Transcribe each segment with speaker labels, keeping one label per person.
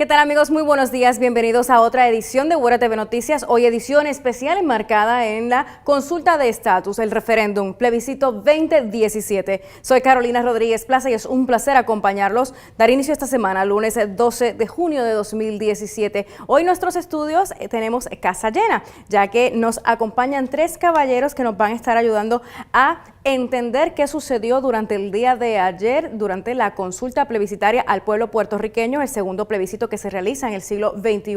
Speaker 1: ¿Qué tal, amigos? Muy buenos días, bienvenidos a otra edición de Guara TV Noticias. Hoy edición especial enmarcada en la consulta de estatus, el referéndum, plebiscito 2017. Soy Carolina Rodríguez Plaza y es un placer acompañarlos, dar inicio esta semana, lunes 12 de junio de 2017. Hoy en nuestros estudios tenemos casa llena, ya que nos acompañan tres caballeros que nos van a estar ayudando a entender qué sucedió durante el día de ayer, durante la consulta plebiscitaria al pueblo puertorriqueño, el segundo plebiscito que se realiza en el siglo XXI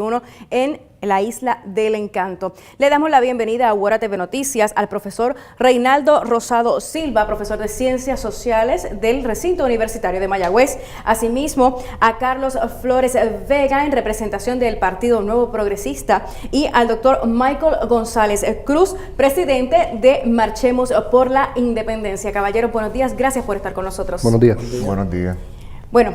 Speaker 1: en la Isla del Encanto. Le damos la bienvenida a Guara TV Noticias al profesor Reinaldo Rosado Silva, profesor de Ciencias Sociales del recinto universitario de Mayagüez. Asimismo, a Carlos Flores Vega, en representación del Partido Nuevo Progresista, y al doctor Michael González Cruz, presidente de Marchemos por la Independencia. Caballeros, buenos días, gracias por estar con nosotros.
Speaker 2: Buenos días.
Speaker 3: Buenos días.
Speaker 1: Bueno,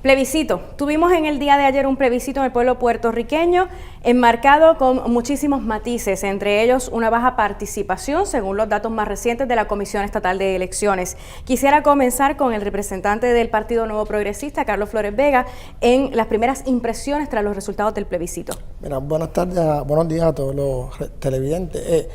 Speaker 1: plebiscito. Tuvimos en el día de ayer un plebiscito en el pueblo puertorriqueño enmarcado con muchísimos matices, entre ellos una baja participación según los datos más recientes de la Comisión Estatal de Elecciones. Quisiera comenzar con el representante del Partido Nuevo Progresista, Carlos Flores Vega, en las primeras impresiones tras los resultados del plebiscito.
Speaker 4: Mira, buenas tardes, buenos días a todos los televidentes.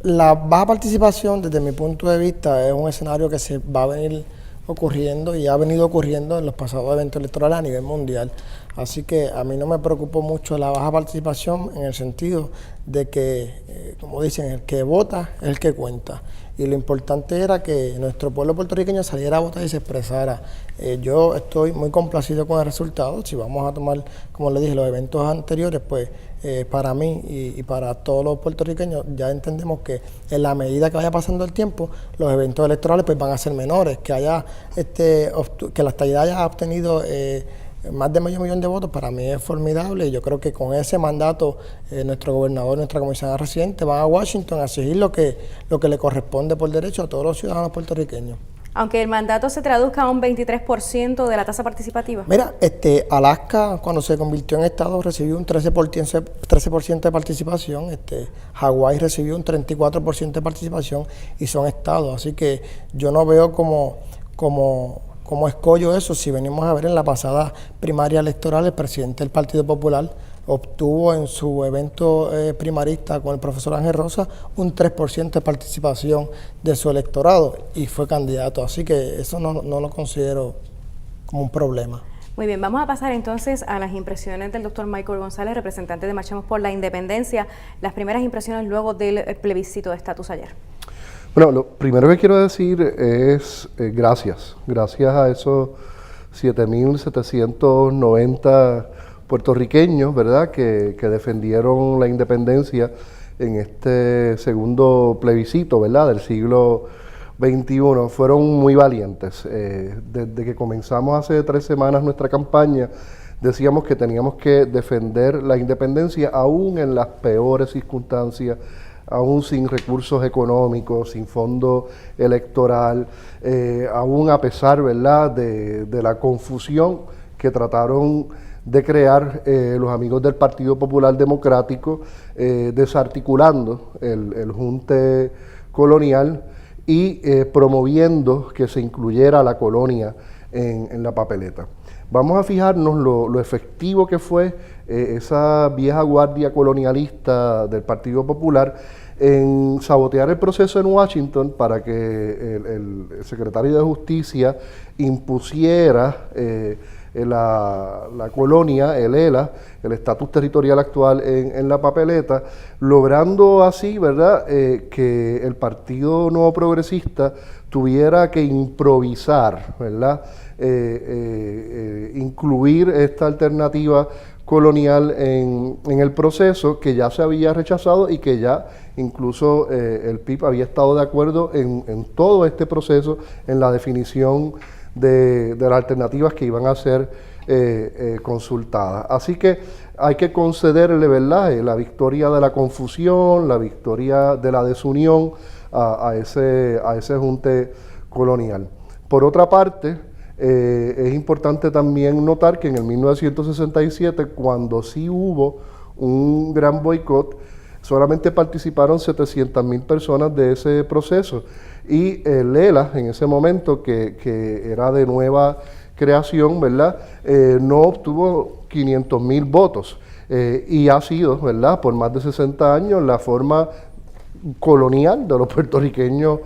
Speaker 4: La baja participación, desde mi punto de vista, es un escenario que se va a venir ocurriendo y ha venido ocurriendo en los pasados eventos electorales a nivel mundial. Así que a mí no me preocupó mucho la baja participación en el sentido de que, como dicen, el que vota es el que cuenta. Y lo importante era que nuestro pueblo puertorriqueño saliera a votar y se expresara. Yo estoy muy complacido con el resultado. Si vamos a tomar, como le dije, los eventos anteriores, pues para mí y para todos los puertorriqueños ya entendemos que en la medida que vaya pasando el tiempo, los eventos electorales pues van a ser menores, que la estadidad haya obtenido más de medio millón de votos, para mí es formidable, y yo creo que con ese mandato nuestro gobernador, nuestra comisionada residente van a Washington a exigir lo que le corresponde por derecho a todos los ciudadanos puertorriqueños.
Speaker 1: Aunque el mandato se traduzca a un 23% de la tasa participativa.
Speaker 4: Mira, Alaska, cuando se convirtió en estado, recibió un 13% de participación, Hawái recibió un 34% de participación y son estados, así que yo no veo como escollo eso. Si venimos a ver en la pasada primaria electoral, el presidente del Partido Popular obtuvo en su evento primarista con el profesor Ángel Rosa un 3% de participación de su electorado y fue candidato, así que eso no lo considero como un problema.
Speaker 1: Muy bien, vamos a pasar entonces a las impresiones del doctor Michael González, representante de Marchemos por la Independencia, las primeras impresiones luego del plebiscito de estatus ayer.
Speaker 2: Bueno, lo primero que quiero decir es gracias a esos 7.790 puertorriqueños, ¿verdad?, que defendieron la independencia en este segundo plebiscito, ¿verdad?, del siglo XXI. Fueron muy valientes. Desde que comenzamos hace 3 semanas nuestra campaña, decíamos que teníamos que defender la independencia aún en las peores circunstancias, aún sin recursos económicos, sin fondo electoral, aún a pesar, ¿verdad?, de la confusión que trataron de crear los amigos del Partido Popular Democrático, desarticulando el junte colonial y promoviendo que se incluyera la colonia en la papeleta. Vamos a fijarnos lo efectivo que fue esa vieja guardia colonialista del Partido Popular en sabotear el proceso en Washington para que el secretario de Justicia impusiera la colonia, el ELA, el estatus territorial actual en la papeleta, logrando así, ¿verdad?, que el Partido Nuevo Progresista tuviera que improvisar, ¿verdad?, incluir esta alternativa colonial en el proceso, que ya se había rechazado y que ya incluso el PIB había estado de acuerdo en todo este proceso, en la definición de las alternativas que iban a ser consultadas. Así que hay que concederle, ¿verdad?, la victoria de la confusión, la victoria de la desunión a ese junte colonial. Por otra parte, es importante también notar que en el 1967, cuando sí hubo un gran boicot, solamente participaron 700,000 personas de ese proceso. Y el ELA, en ese momento, que era de nueva creación, ¿verdad? No obtuvo 500,000 votos y ha sido, ¿verdad?, por más de 60 años la forma colonial de los puertorriqueños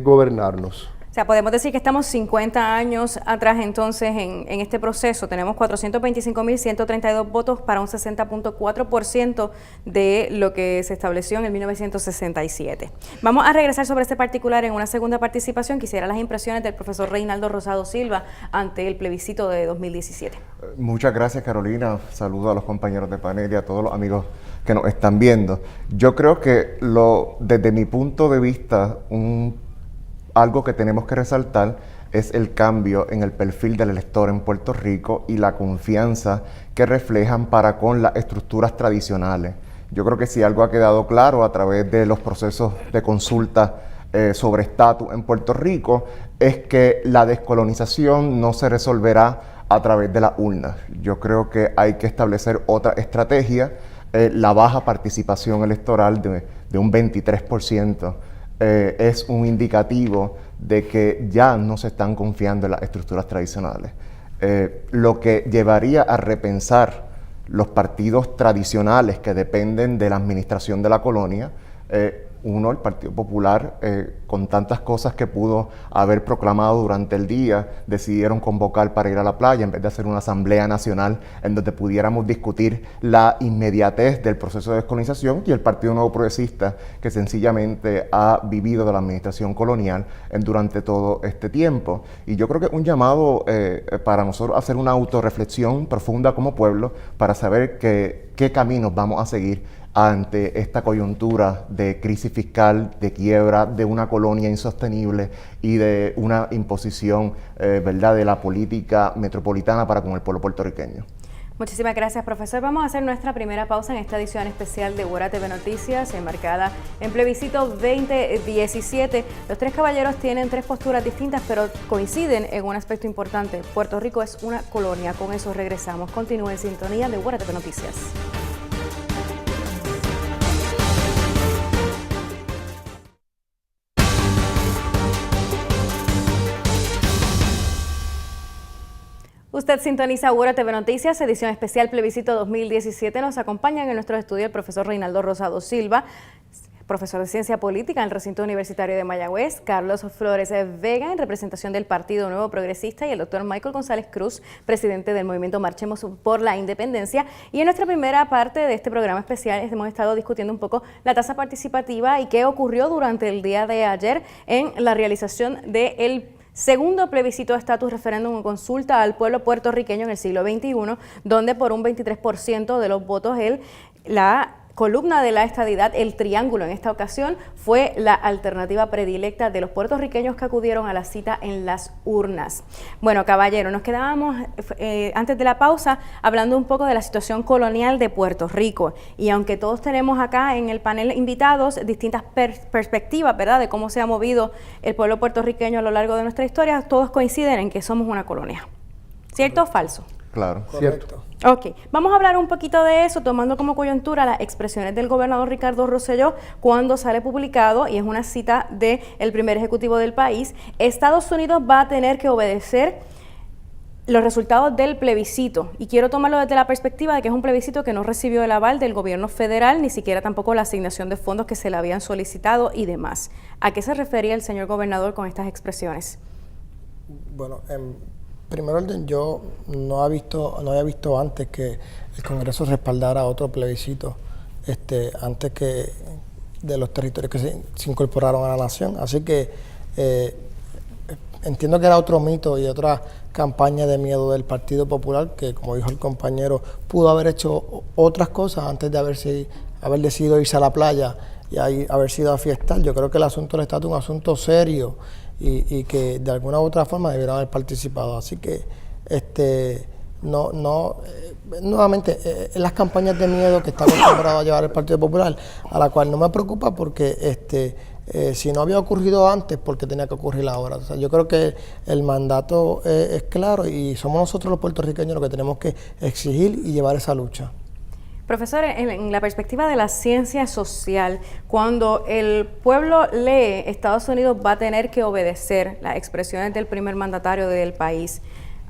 Speaker 2: gobernarnos.
Speaker 1: O sea, podemos decir que estamos 50 años atrás entonces en este proceso. Tenemos 425.132 votos para un 60.4% de lo que se estableció en el 1967. Vamos a regresar sobre este particular en una segunda participación. Quisiera las impresiones del profesor Reinaldo Rosado Silva ante el plebiscito de 2017.
Speaker 3: Muchas gracias, Carolina. Saludo a los compañeros de panel y a todos los amigos que nos están viendo. Yo creo que desde mi punto de vista, algo que tenemos que resaltar es el cambio en el perfil del elector en Puerto Rico y la confianza que reflejan para con las estructuras tradicionales. Yo creo que si algo ha quedado claro a través de los procesos de consulta sobre estatus en Puerto Rico es que la descolonización no se resolverá a través de las urnas. Yo creo que hay que establecer otra estrategia. La baja participación electoral de un 23%. Es un indicativo de que ya no se están confiando en las estructuras tradicionales. Lo que llevaría a repensar los partidos tradicionales que dependen de la administración de la colonia. El Partido Popular, con tantas cosas que pudo haber proclamado durante el día, decidieron convocar para ir a la playa en vez de hacer una asamblea nacional en donde pudiéramos discutir la inmediatez del proceso de descolonización, y el Partido Nuevo Progresista, que sencillamente ha vivido de la administración colonial durante todo este tiempo. Y yo creo que es un llamado para nosotros hacer una autorreflexión profunda como pueblo para saber qué caminos vamos a seguir ante esta coyuntura de crisis fiscal, de quiebra, de una colonia insostenible y de una imposición ¿verdad?, de la política metropolitana para con el pueblo puertorriqueño.
Speaker 1: Muchísimas gracias, profesor. Vamos a hacer nuestra primera pausa en esta edición especial de Ora TV Noticias, enmarcada en plebiscito 2017. Los tres caballeros tienen tres posturas distintas, pero coinciden en un aspecto importante. Puerto Rico es una colonia. Con eso regresamos. Continúe en sintonía de Ora TV Noticias. Usted sintoniza Ora TV Noticias, edición especial plebiscito 2017. Nos acompañan en nuestro estudio el profesor Reinaldo Rosado Silva, profesor de Ciencia Política en el Recinto Universitario de Mayagüez, Carlos Flores Vega, en representación del Partido Nuevo Progresista, y el doctor Michael González Cruz, presidente del movimiento Marchemos por la Independencia. Y en nuestra primera parte de este programa especial hemos estado discutiendo un poco la tasa participativa y qué ocurrió durante el día de ayer en la realización del segundo plebiscito de estatus, referéndum o consulta al pueblo puertorriqueño en el siglo XXI, donde por un 23% de los votos la columna de la estadidad, el triángulo en esta ocasión, fue la alternativa predilecta de los puertorriqueños que acudieron a la cita en las urnas. Bueno, caballero, nos quedábamos antes de la pausa hablando un poco de la situación colonial de Puerto Rico, y aunque todos tenemos acá en el panel invitados distintas perspectivas, ¿verdad?, de cómo se ha movido el pueblo puertorriqueño a lo largo de nuestra historia, todos coinciden en que somos una colonia. ¿Cierto o falso?
Speaker 3: Claro.
Speaker 4: Correcto.
Speaker 1: Ok, vamos a hablar un poquito de eso, tomando como coyuntura las expresiones del gobernador Ricardo Rosselló cuando sale publicado, y es una cita del primer ejecutivo del país: Estados Unidos va a tener que obedecer los resultados del plebiscito. Y quiero tomarlo desde la perspectiva de que es un plebiscito que no recibió el aval del gobierno federal, ni siquiera tampoco la asignación de fondos que se le habían solicitado y demás. ¿A qué se refería el señor gobernador con estas expresiones?
Speaker 4: Bueno, primero orden, yo no había visto antes que el Congreso respaldara otro plebiscito antes que de los territorios que se incorporaron a la nación. Así que entiendo que era otro mito y otra campaña de miedo del Partido Popular, que, como dijo el compañero, pudo haber hecho otras cosas antes de haber decidido irse a la playa y haber sido a fiestar. Yo creo que el asunto del estatus es un asunto serio y que de alguna u otra forma debieron haber participado. Así que nuevamente las campañas de miedo que está acostumbrado a llevar el Partido Popular, a la cual no me preocupa porque si no había ocurrido antes, porque tenía que ocurrir ahora. O sea, yo creo que el mandato es claro y somos nosotros los puertorriqueños los que tenemos que exigir y llevar esa lucha.
Speaker 1: Profesor, en la perspectiva de la ciencia social, cuando el pueblo lee Estados Unidos va a tener que obedecer las expresiones del primer mandatario del país,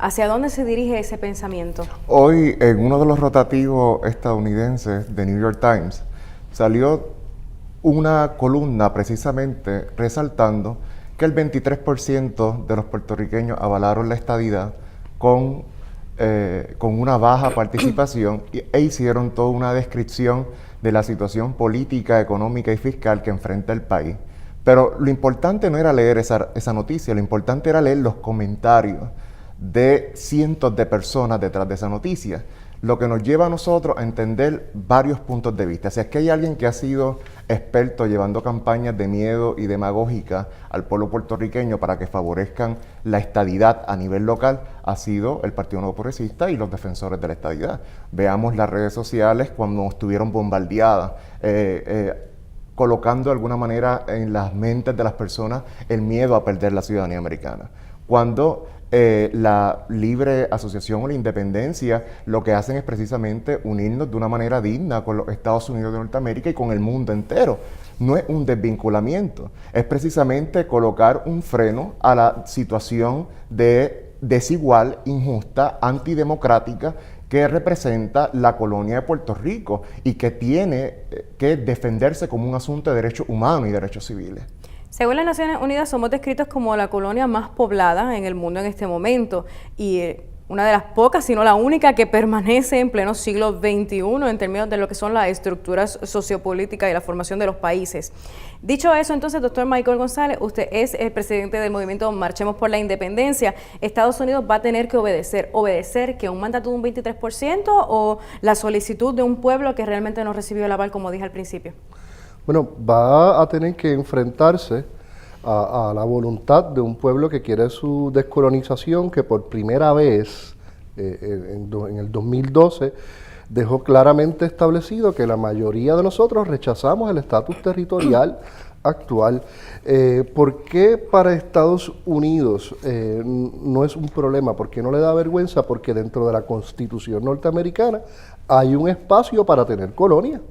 Speaker 1: ¿Hacia dónde se dirige ese pensamiento?
Speaker 3: Hoy, en uno de los rotativos estadounidenses de New York Times, salió una columna precisamente resaltando que el 23% de los puertorriqueños avalaron la estadidad con una baja participación e hicieron toda una descripción de la situación política, económica y fiscal que enfrenta el país. Pero lo importante no era leer esa noticia, lo importante era leer los comentarios de cientos de personas detrás de esa noticia, lo que nos lleva a nosotros a entender varios puntos de vista. Si es que hay alguien que ha sido experto llevando campañas de miedo y demagógica al pueblo puertorriqueño para que favorezcan la estadidad a nivel local, ha sido el Partido Nuevo Progresista y los defensores de la estadidad. Veamos las redes sociales cuando estuvieron bombardeadas, colocando de alguna manera en las mentes de las personas el miedo a perder la ciudadanía americana. Cuando la libre asociación o la independencia lo que hacen es precisamente unirnos de una manera digna con los Estados Unidos de Norteamérica y con el mundo entero. No es un desvinculamiento, es precisamente colocar un freno a la situación de desigual, injusta, antidemocrática que representa la colonia de Puerto Rico y que tiene que defenderse como un asunto de derechos humanos y derechos civiles.
Speaker 1: Según las Naciones Unidas, somos descritos como la colonia más poblada en el mundo en este momento y una de las pocas, si no la única, que permanece en pleno siglo XXI en términos de lo que son las estructuras sociopolíticas y la formación de los países. Dicho eso, entonces, doctor Michael González, usted es el presidente del movimiento Marchemos por la Independencia. ¿Estados Unidos va a tener que obedecer que un mandato de un 23% o la solicitud de un pueblo que realmente no recibió el aval, como dije al principio?
Speaker 2: Bueno, va a tener que enfrentarse a la voluntad de un pueblo que quiere su descolonización, que por primera vez en el 2012 dejó claramente establecido que la mayoría de nosotros rechazamos el estatus territorial actual. ¿Por qué para Estados Unidos no es un problema? ¿Por qué no le da vergüenza? Porque dentro de la Constitución norteamericana hay un espacio para tener colonia.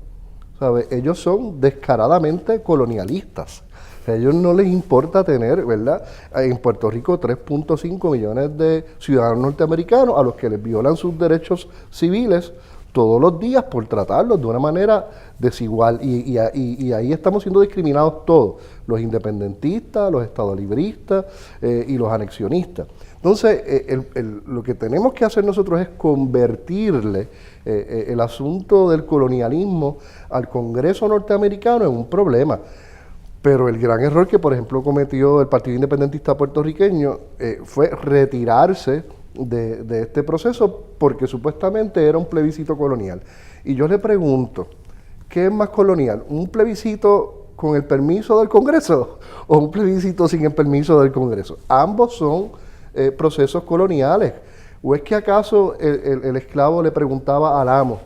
Speaker 2: ¿Sabe? Ellos son descaradamente colonialistas. A ellos no les importa tener, ¿verdad?, en Puerto Rico 3.5 millones de ciudadanos norteamericanos a los que les violan sus derechos civiles todos los días por tratarlos de una manera desigual. Y ahí estamos siendo discriminados todos, los independentistas, los estadolibristas y los anexionistas. Entonces, lo que tenemos que hacer nosotros es convertirle el asunto del colonialismo al Congreso norteamericano en un problema. Pero el gran error que, por ejemplo, cometió el Partido Independentista puertorriqueño fue retirarse de este proceso porque supuestamente era un plebiscito colonial. Y yo le pregunto, ¿qué es más colonial? ¿Un plebiscito con el permiso del Congreso o un plebiscito sin el permiso del Congreso? Ambos son procesos coloniales. ¿O es que acaso el esclavo le preguntaba al amo,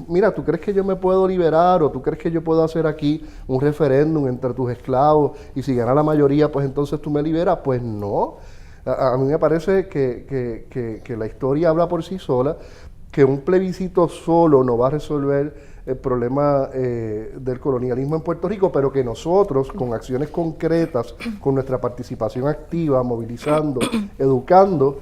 Speaker 2: mira, ¿tú crees que yo me puedo liberar o tú crees que yo puedo hacer aquí un referéndum entre tus esclavos y si gana la mayoría, pues entonces tú me liberas? Pues no. A mí me parece que la historia habla por sí sola, que un plebiscito solo no va a resolver el problema del colonialismo en Puerto Rico, pero que nosotros, con acciones concretas, con nuestra participación activa, movilizando, educando,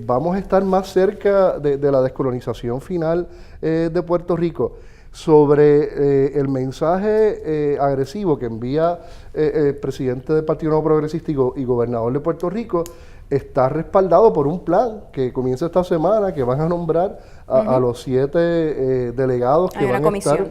Speaker 2: vamos a estar más cerca de la descolonización final de Puerto Rico. Sobre el mensaje agresivo que envía el presidente del Partido Nuevo Progresista y gobernador de Puerto Rico, está respaldado por un plan que comienza esta semana, que van a nombrar a los 7 delegados que van a estar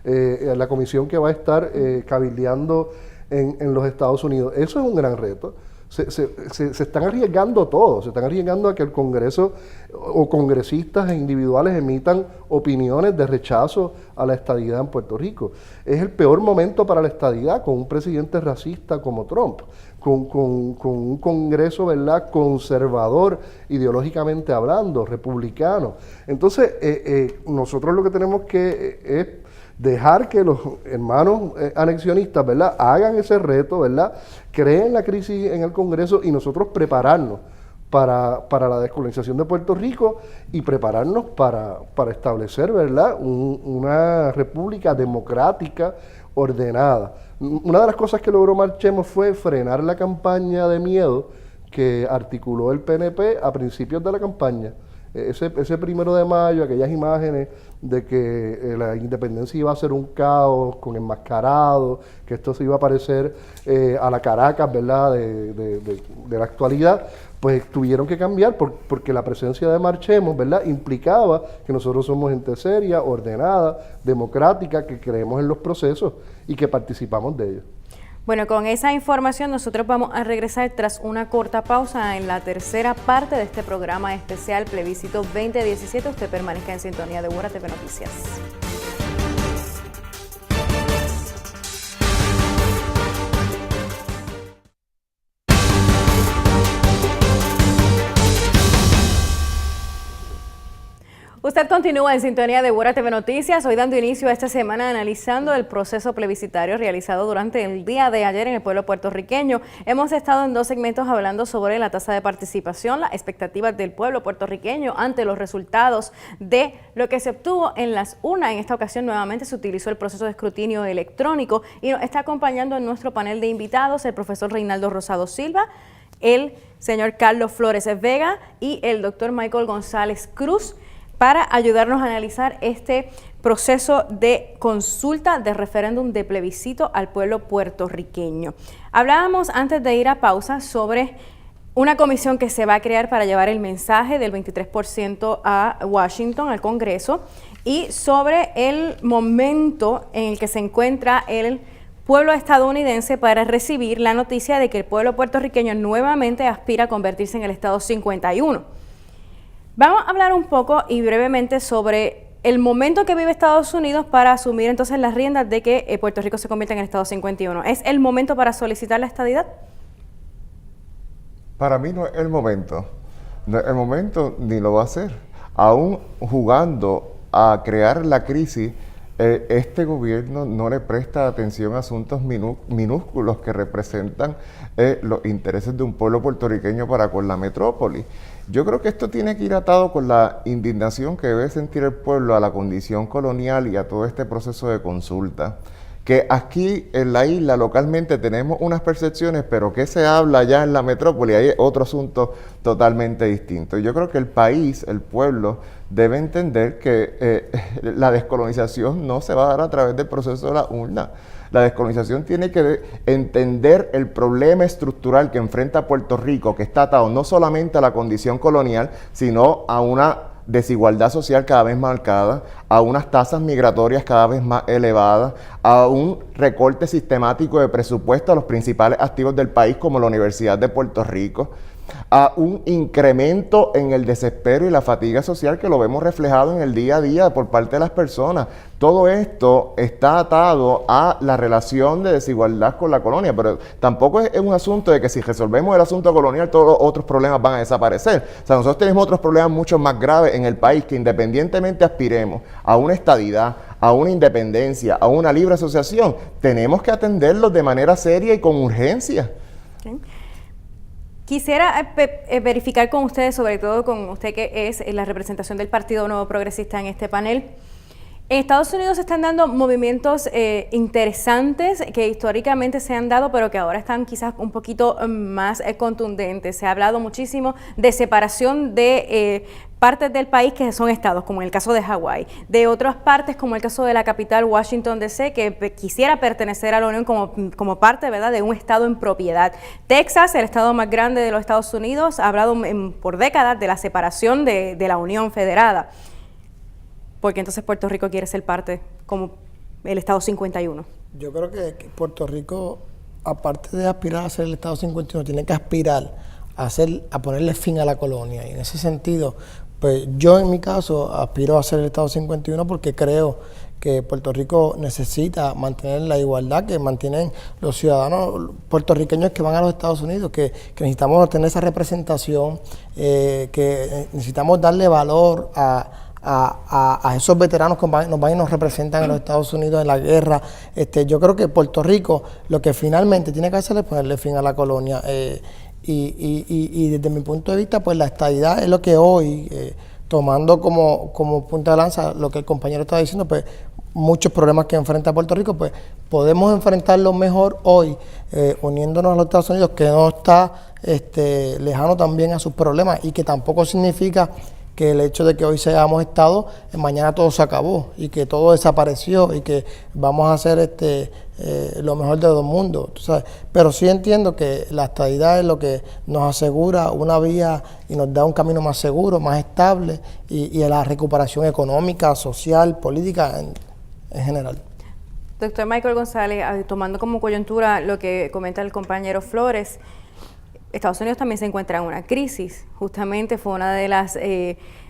Speaker 2: en la comisión que va a estar cabildeando en los Estados Unidos. Eso es un gran reto. Se están arriesgando todos, se están arriesgando a que el Congreso o congresistas individuales emitan opiniones de rechazo a la estadidad en Puerto Rico. Es el peor momento para la estadidad con un presidente racista como Trump, con un Congreso, ¿verdad?, conservador ideológicamente hablando, republicano. Entonces, nosotros lo que tenemos que es dejar que los hermanos anexionistas, ¿verdad?, hagan ese reto, ¿verdad?, creen la crisis en el Congreso y nosotros prepararnos para la descolonización de Puerto Rico y prepararnos para establecer, ¿verdad?, una república democrática ordenada. Una de las cosas que logró Marchemos fue frenar la campaña de miedo que articuló el PNP a principios de la campaña. Ese 1 de mayo, aquellas imágenes de que la independencia iba a ser un caos con enmascarados, que esto se iba a parecer a la Caracas, ¿verdad?, de la actualidad, pues tuvieron que cambiar porque la presencia de Marchemos, ¿verdad?, implicaba que nosotros somos gente seria, ordenada, democrática, que creemos en los procesos y que participamos de ellos.
Speaker 1: Bueno, con esa información nosotros vamos a regresar tras una corta pausa en la tercera parte de este programa especial Plebiscito 2017. Usted permanezca en sintonía de Guara TV Noticias. Usted continúa en sintonía de Guara TV Noticias, hoy dando inicio a esta semana analizando el proceso plebiscitario realizado durante el día de ayer en el pueblo puertorriqueño. Hemos estado en 2 segmentos hablando sobre la tasa de participación, las expectativas del pueblo puertorriqueño ante los resultados de lo que se obtuvo en las urnas. En esta ocasión nuevamente se utilizó el proceso de escrutinio electrónico y nos está acompañando en nuestro panel de invitados el profesor Reinaldo Rosado Silva, el señor Carlos Flores Vega y el doctor Michael González Cruz, para ayudarnos a analizar este proceso de consulta de referéndum de plebiscito al pueblo puertorriqueño. Hablábamos antes de ir a pausa sobre una comisión que se va a crear para llevar el mensaje del 23% a Washington, al Congreso, y sobre el momento en el que se encuentra el pueblo estadounidense para recibir la noticia de que el pueblo puertorriqueño nuevamente aspira a convertirse en el Estado 51. Vamos a hablar un poco y brevemente sobre el momento que vive Estados Unidos para asumir entonces las riendas de que Puerto Rico se convierta en el Estado 51. ¿Es el momento para solicitar la estadidad?
Speaker 3: Para mí no es el momento. No es el momento ni lo va a hacer. Aún jugando a crear la crisis, este gobierno no le presta atención a asuntos minúsculos que representan los intereses de un pueblo puertorriqueño para con la metrópoli. Yo creo que esto tiene que ir atado con la indignación que debe sentir el pueblo a la condición colonial y a todo este proceso de consulta. Que aquí en la isla localmente tenemos unas percepciones, pero que se habla ya en la metrópoli, hay otro asunto totalmente distinto. Yo creo que el país, el pueblo, debe entender que la descolonización no se va a dar a través del proceso de la urna. La descolonización tiene que entender el problema estructural que enfrenta Puerto Rico, que está atado no solamente a la condición colonial, sino a una desigualdad social cada vez más marcada, a unas tasas migratorias cada vez más elevadas, a un recorte sistemático de presupuesto a los principales activos del país como la Universidad de Puerto Rico, a un incremento en el desespero y la fatiga social que lo vemos reflejado en el día a día por parte de las personas. Todo esto está atado a la relación de desigualdad con la colonia, pero tampoco es un asunto de que si resolvemos el asunto colonial todos los otros problemas van a desaparecer. O sea, nosotros tenemos otros problemas mucho más graves en el país que independientemente aspiremos a una estadidad, a una independencia, a una libre asociación, tenemos que atenderlos de manera seria y con urgencia.
Speaker 1: Okay. Quisiera verificar con ustedes, sobre todo con usted que es la representación del Partido Nuevo Progresista en este panel. En Estados Unidos se están dando movimientos interesantes que históricamente se han dado, pero que ahora están quizás un poquito más contundentes. Se ha hablado muchísimo de separación de partes del país que son estados, como en el caso de Hawái, de otras partes, como el caso de la capital Washington DC, que quisiera pertenecer a la Unión como parte, ¿verdad?, de un estado en propiedad. Texas, el estado más grande de los Estados Unidos, ha hablado por décadas de la separación de la Unión Federada, porque entonces Puerto Rico quiere ser parte como el Estado 51.
Speaker 4: Yo creo que Puerto Rico, aparte de aspirar a ser el Estado 51, tiene que aspirar a ponerle fin a la colonia. Y en ese sentido, pues yo en mi caso aspiro a ser el Estado 51 porque creo que Puerto Rico necesita mantener la igualdad que mantienen los ciudadanos puertorriqueños que van a los Estados Unidos, que necesitamos tener esa representación, que necesitamos darle valor a esos veteranos que nos van y nos representan en los Estados Unidos en la guerra. Yo creo que Puerto Rico lo que finalmente tiene que hacer es ponerle fin a la colonia. Y desde mi punto de vista, pues la estadidad es lo que hoy, tomando como punta de lanza lo que el compañero estaba diciendo, pues muchos problemas que enfrenta Puerto Rico, pues podemos enfrentarlos mejor hoy, uniéndonos a los Estados Unidos, que no está lejano también a sus problemas, y que tampoco significa que el hecho de que hoy seamos Estado, mañana todo se acabó y que todo desapareció y que vamos a hacer lo mejor de dos mundos, ¿tú sabes? Pero sí entiendo que la estadidad es lo que nos asegura una vía y nos da un camino más seguro, más estable y a la recuperación económica, social, política en general.
Speaker 1: Doctor Michael González, tomando como coyuntura lo que comenta el compañero Flores, Estados Unidos también se encuentra en una crisis. Justamente fue una de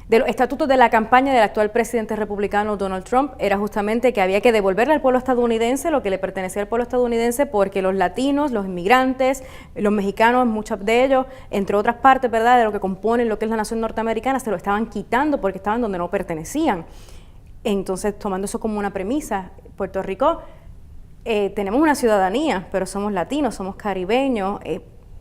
Speaker 1: los estatutos de la campaña del actual presidente republicano Donald Trump, era justamente que había que devolverle al pueblo estadounidense lo que le pertenecía al pueblo estadounidense, porque los latinos, los inmigrantes, los mexicanos, muchos de ellos, entre otras partes, ¿verdad?, de lo que componen lo que es la nación norteamericana, se lo estaban quitando porque estaban donde no pertenecían. Entonces, tomando eso como una premisa, Puerto Rico tenemos una ciudadanía, pero somos latinos, somos caribeños.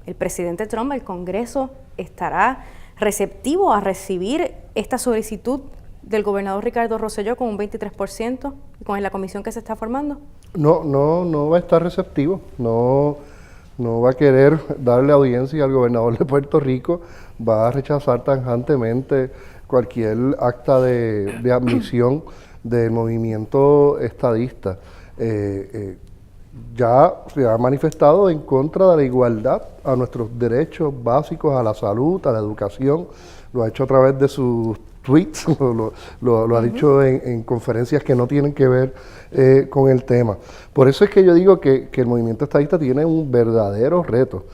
Speaker 1: El presidente Trump, el Congreso, estará receptivo a recibir esta solicitud del gobernador Ricardo Rosselló con un 23% y con la comisión que se está formando.
Speaker 2: No va a estar receptivo, no va a querer darle audiencia al gobernador de Puerto Rico, va a rechazar tajantemente cualquier acta de admisión del movimiento estadista. Ya se ha manifestado en contra de la igualdad, a nuestros derechos básicos, a la salud, a la educación, lo ha hecho a través de sus tweets, lo ha dicho en conferencias que no tienen que ver con el tema. Por eso es que yo digo que el movimiento estadista tiene un verdadero reto.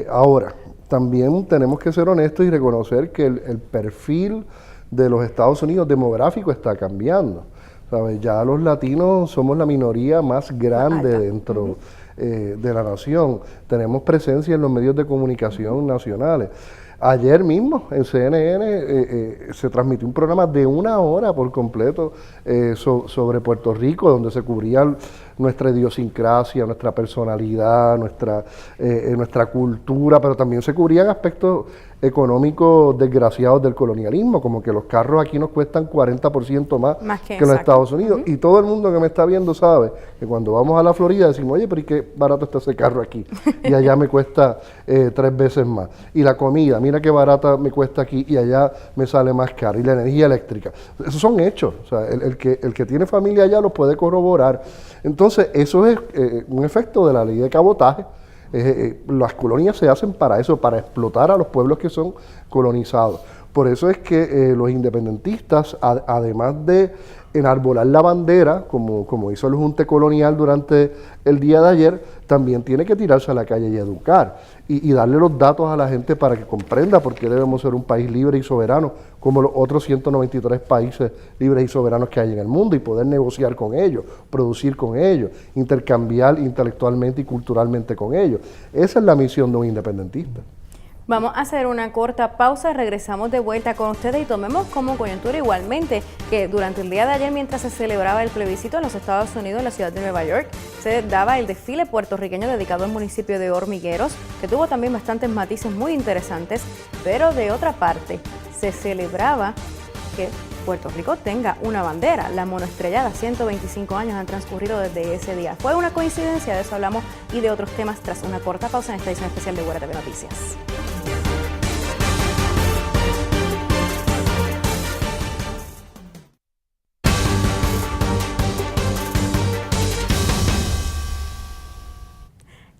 Speaker 2: Ahora, también tenemos que ser honestos y reconocer que el perfil de los Estados Unidos demográfico está cambiando. ¿Sabes? Ya los latinos somos la minoría más grande dentro de la nación. Tenemos presencia en los medios de comunicación nacionales. Ayer mismo en CNN se transmitió un programa de 1 hora por completo sobre Puerto Rico, donde se cubría nuestra idiosincrasia, nuestra personalidad, nuestra cultura, pero también se cubrían aspectos económicos desgraciados del colonialismo, como que los carros aquí nos cuestan 40% más que en los Estados Unidos. Y todo el mundo que me está viendo sabe que cuando vamos a la Florida decimos, oye, pero ¿y qué barato está ese carro aquí? Y allá me cuesta 3 veces más. Y la comida, mira qué barata me cuesta aquí y allá me sale más caro. Y la energía eléctrica. Esos son hechos. O sea, el que tiene familia allá los puede corroborar. Entonces, eso es un efecto de la ley de cabotaje. Las colonias se hacen para eso, para explotar a los pueblos que son colonizados. Por eso es que los independentistas, además de enarbolar la bandera, como hizo el Junte Colonial durante el día de ayer, también tiene que tirarse a la calle y educar y darle los datos a la gente para que comprenda por qué debemos ser un país libre y soberano, como los otros 193 países libres y soberanos que hay en el mundo, y poder negociar con ellos, producir con ellos, intercambiar intelectualmente y culturalmente con ellos. Esa es la misión de un independentista.
Speaker 1: Vamos a hacer una corta pausa, regresamos de vuelta con ustedes y tomemos como coyuntura igualmente que durante el día de ayer, mientras se celebraba el plebiscito en los Estados Unidos, en la ciudad de Nueva York, se daba el desfile puertorriqueño dedicado al municipio de Hormigueros, que tuvo también bastantes matices muy interesantes, pero de otra parte se celebraba que Puerto Rico tenga una bandera, la monoestrellada. 125 años han transcurrido desde ese día. ¿Fue una coincidencia? De eso hablamos y de otros temas tras una corta pausa en esta edición especial de Guara TV Noticias.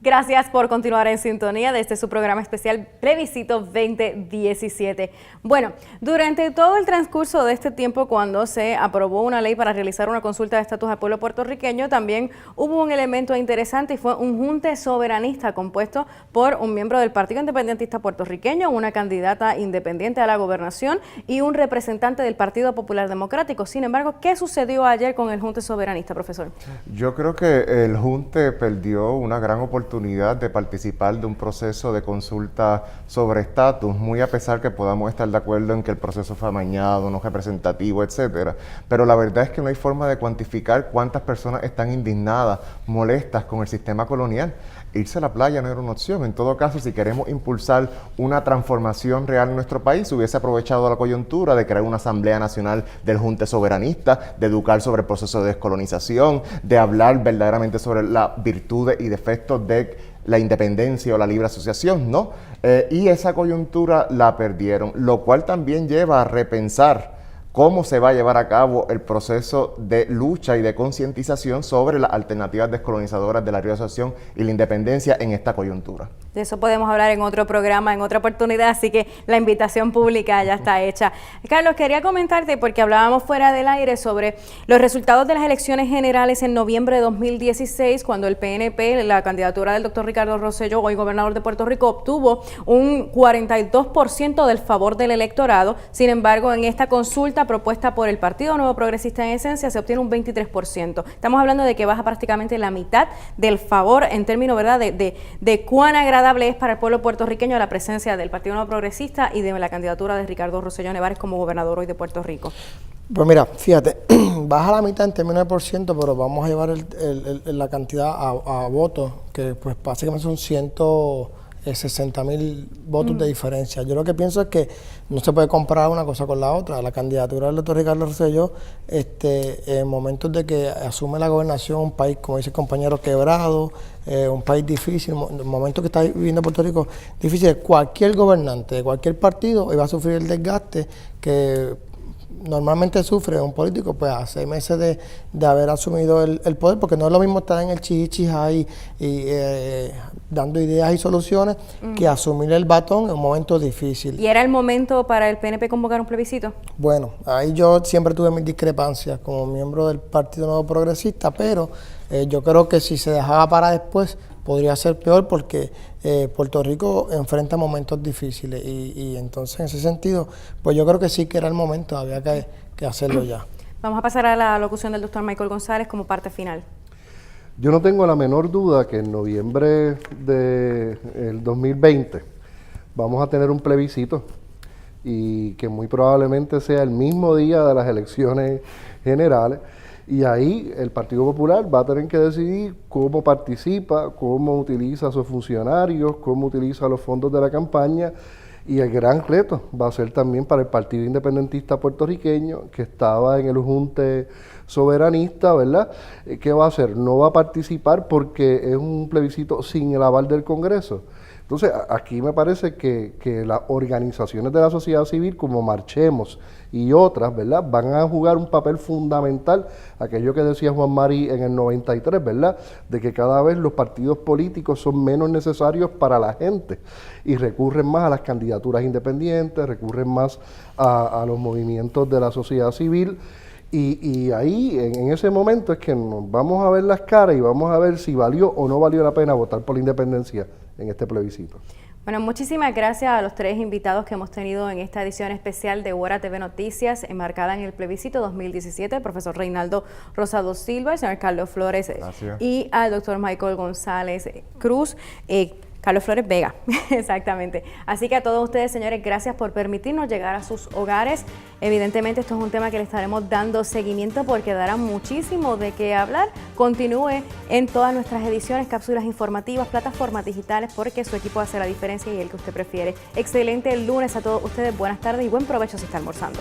Speaker 1: Gracias por continuar en sintonía de este su programa especial Plebiscito 2017. Bueno, durante todo el transcurso de este tiempo, cuando se aprobó una ley para realizar una consulta de estatus al pueblo puertorriqueño, también hubo un elemento interesante y fue un junte soberanista compuesto por un miembro del Partido Independentista Puertorriqueño, una candidata independiente a la gobernación y un representante del Partido Popular Democrático. Sin embargo, ¿qué sucedió ayer con el junte soberanista, profesor?
Speaker 3: Yo creo que el junte perdió una gran oportunidad de participar de un proceso de consulta sobre estatus, muy a pesar que podamos estar de acuerdo en que el proceso fue amañado, no representativo, etcétera. Pero la verdad es que no hay forma de cuantificar cuántas personas están indignadas, molestas con el sistema colonial. irse a la playa no era una opción. En todo caso, si queremos impulsar una transformación real en nuestro país, hubiese aprovechado la coyuntura de crear una Asamblea Nacional del Junte Soberanista, de educar sobre el proceso de descolonización, de hablar verdaderamente sobre las virtudes y defectos de la independencia o la libre asociación, ¿no? Y esa coyuntura la perdieron, lo cual también lleva a repensar cómo se va a llevar a cabo el proceso de lucha y de concientización sobre las alternativas descolonizadoras de la libre asociación y la independencia en esta coyuntura.
Speaker 1: De eso podemos hablar en otro programa, en otra oportunidad, así que la invitación pública ya está hecha. Carlos, quería comentarte, porque hablábamos fuera del aire sobre los resultados de las elecciones generales en noviembre de 2016, cuando el PNP, la candidatura del doctor Ricardo Rosselló, hoy gobernador de Puerto Rico, obtuvo un 42% del favor del electorado. Sin embargo, en esta consulta propuesta por el Partido Nuevo Progresista, en esencia, se obtiene un 23%. Estamos hablando de que baja prácticamente la mitad del favor en términos, ¿verdad?, de cuán agradable es para el pueblo puertorriqueño la presencia del Partido Nuevo Progresista y de la candidatura de Ricardo Rosselló Nevares como gobernador hoy de Puerto Rico.
Speaker 4: Pues mira, fíjate, baja la mitad en términos de por ciento, pero vamos a llevar la cantidad a votos, que pues básicamente son 160,000 votos de diferencia. Yo lo que pienso es que no se puede comparar una cosa con la otra. La candidatura del doctor Ricardo Rosselló, en momentos de que asume la gobernación, un país, como dice el compañero, quebrado, un país difícil, el momento que está viviendo Puerto Rico difícil, cualquier gobernante de cualquier partido iba a sufrir el desgaste que normalmente sufre un político pues a 6 meses de haber asumido el poder, porque no es lo mismo estar en el chichichija y dando ideas y soluciones que asumir el batón en un momento difícil.
Speaker 1: ¿Y era el momento para el PNP convocar un plebiscito?
Speaker 4: Bueno, ahí yo siempre tuve mis discrepancias como miembro del Partido Nuevo Progresista, pero yo creo que si se dejaba para después podría ser peor, porque Puerto Rico enfrenta momentos difíciles y entonces en ese sentido, pues yo creo que sí que era el momento, había que hacerlo ya.
Speaker 1: Vamos a pasar a la locución del doctor Michael González como parte final.
Speaker 2: Yo no tengo la menor duda que en noviembre del 2020 vamos a tener un plebiscito y que muy probablemente sea el mismo día de las elecciones generales. Y ahí el Partido Popular va a tener que decidir cómo participa, cómo utiliza a sus funcionarios, cómo utiliza los fondos de la campaña. Y el gran reto va a ser también para el Partido Independentista Puertorriqueño, que estaba en el Junte Soberanista, ¿verdad? ¿Qué va a hacer? No va a participar porque es un plebiscito sin el aval del Congreso. Entonces, aquí me parece que las organizaciones de la sociedad civil, como Marchemos y otras, ¿verdad?, van a jugar un papel fundamental, aquello que decía Juan Mari en el 93, ¿verdad?, de que cada vez los partidos políticos son menos necesarios para la gente y recurren más a las candidaturas independientes, recurren más a los movimientos de la sociedad civil. Y ahí, en ese momento, es que nos vamos a ver las caras y vamos a ver si valió o no valió la pena votar por la independencia en este plebiscito.
Speaker 1: Bueno, muchísimas gracias a los 3 invitados que hemos tenido en esta edición especial de Hora TV Noticias, enmarcada en el plebiscito 2017, el profesor Reinaldo Rosado Silva, el señor Carlos Flores y al doctor Michael González Cruz. Carlos Flores Vega, exactamente. Así que a todos ustedes, señores, gracias por permitirnos llegar a sus hogares. Evidentemente esto es un tema que le estaremos dando seguimiento porque dará muchísimo de qué hablar. Continúe en todas nuestras ediciones, cápsulas informativas, plataformas digitales, porque su equipo hace la diferencia y el que usted prefiere. Excelente lunes a todos ustedes, buenas tardes y buen provecho si está almorzando.